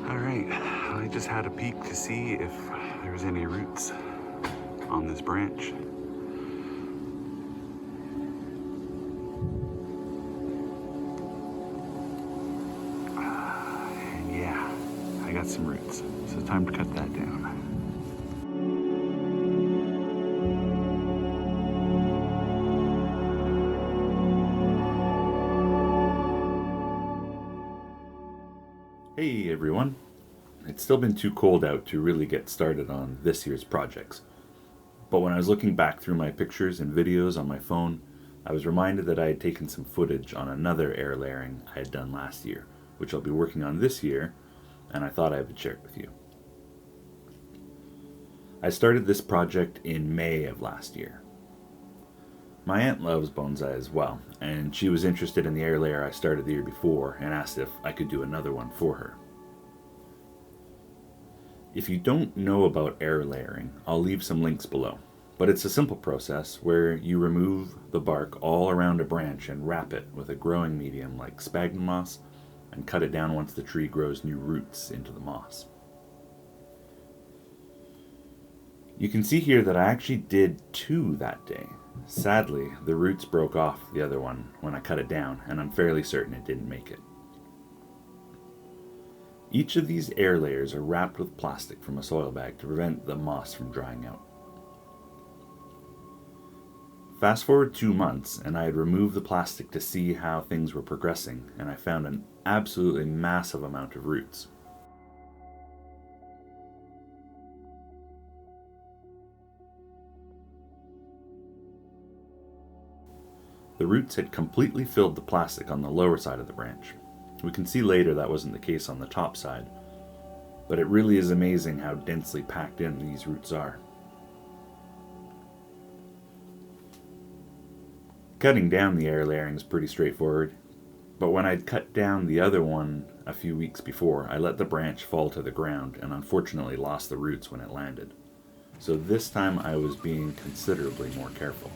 Alright, I just had a peek to see if there was any roots on this branch. And yeah, I got some roots, so time to cut that down. Hey everyone, it's still been too cold out to really get started on this year's projects. But when I was looking back through my pictures and videos on my phone, I was reminded that I had taken some footage on another air layering I had done last year, which I'll be working on this year, and I thought I would share it with you. I started this project in May of last year. My aunt loves bonsai as well, and she was interested in the air layer I started the year before and asked if I could do another one for her. If you don't know about air layering, I'll leave some links below, but it's a simple process where you remove the bark all around a branch and wrap it with a growing medium like sphagnum moss and cut it down once the tree grows new roots into the moss. You can see here that I actually did 2 that day. Sadly, the roots broke off the other one when I cut it down, and I'm fairly certain it didn't make it. Each of these air layers are wrapped with plastic from a soil bag to prevent the moss from drying out. Fast forward 2 months, and I had removed the plastic to see how things were progressing, and I found an absolutely massive amount of roots. The roots had completely filled the plastic on the lower side of the branch. We can see later that wasn't the case on the top side, but it really is amazing how densely packed in these roots are. Cutting down the air layering is pretty straightforward, but when I'd cut down the other one a few weeks before, I let the branch fall to the ground and unfortunately lost the roots when it landed. So this time I was being considerably more careful.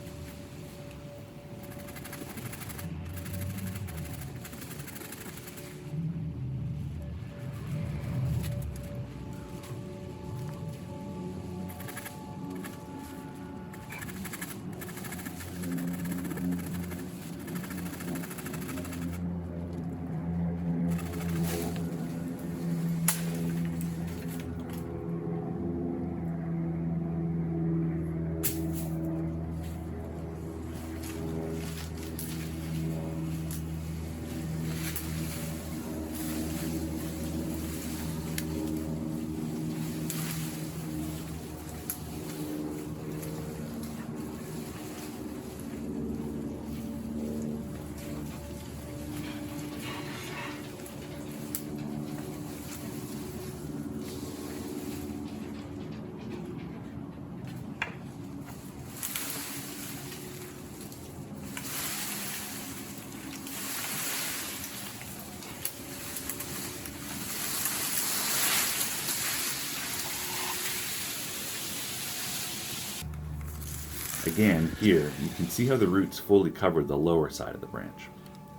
Again, here, you can see how the roots fully covered the lower side of the branch,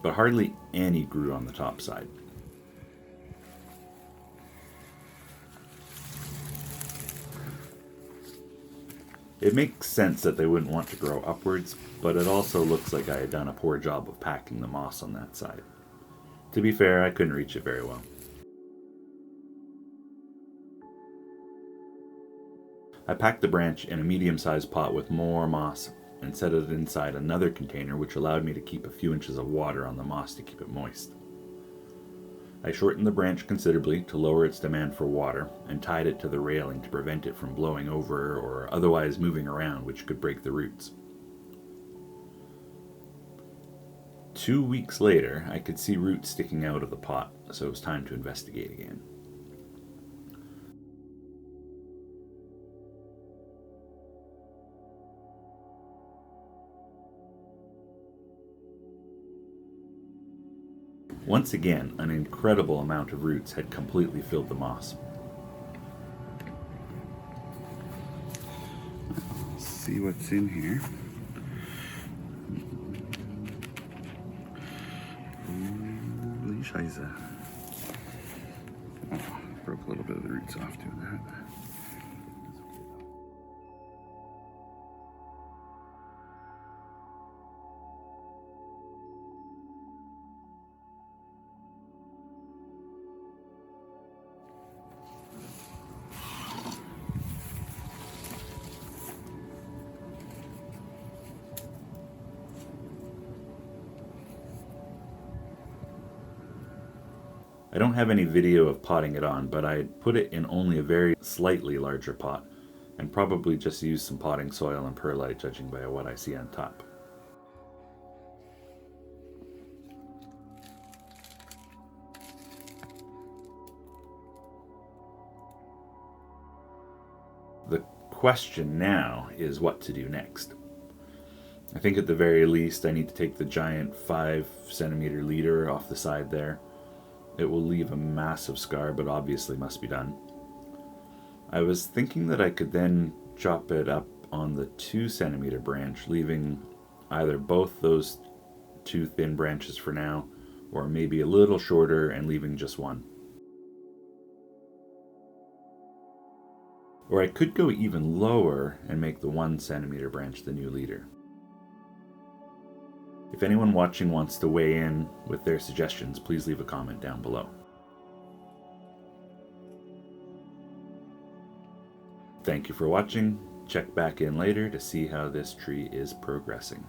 but hardly any grew on the top side. It makes sense that they wouldn't want to grow upwards, but it also looks like I had done a poor job of packing the moss on that side. To be fair, I couldn't reach it very well. I packed the branch in a medium-sized pot with more moss and set it inside another container, which allowed me to keep a few inches of water on the moss to keep it moist. I shortened the branch considerably to lower its demand for water and tied it to the railing to prevent it from blowing over or otherwise moving around, which could break the roots. 2 weeks later, I could see roots sticking out of the pot, so it was time to investigate again. Once again, an incredible amount of roots had completely filled the moss. Let's see what's in here. Holy Scheiße. Oh, Broke a little bit of the roots off doing that. I don't have any video of potting it on, but I put it in only a very slightly larger pot, and probably just used some potting soil and perlite, judging by what I see on top. The question now is what to do next. I think at the very least I need to take the giant 5 centimeter leader off the side there. It will leave a massive scar, but obviously must be done. I was thinking that I could then chop it up on the 2 centimeter branch, leaving either both those 2 thin branches for now, or maybe a little shorter and leaving just one. Or I could go even lower and make the 1 centimeter branch the new leader. If anyone watching wants to weigh in with their suggestions, please leave a comment down below. Thank you for watching. Check back in later to see how this tree is progressing.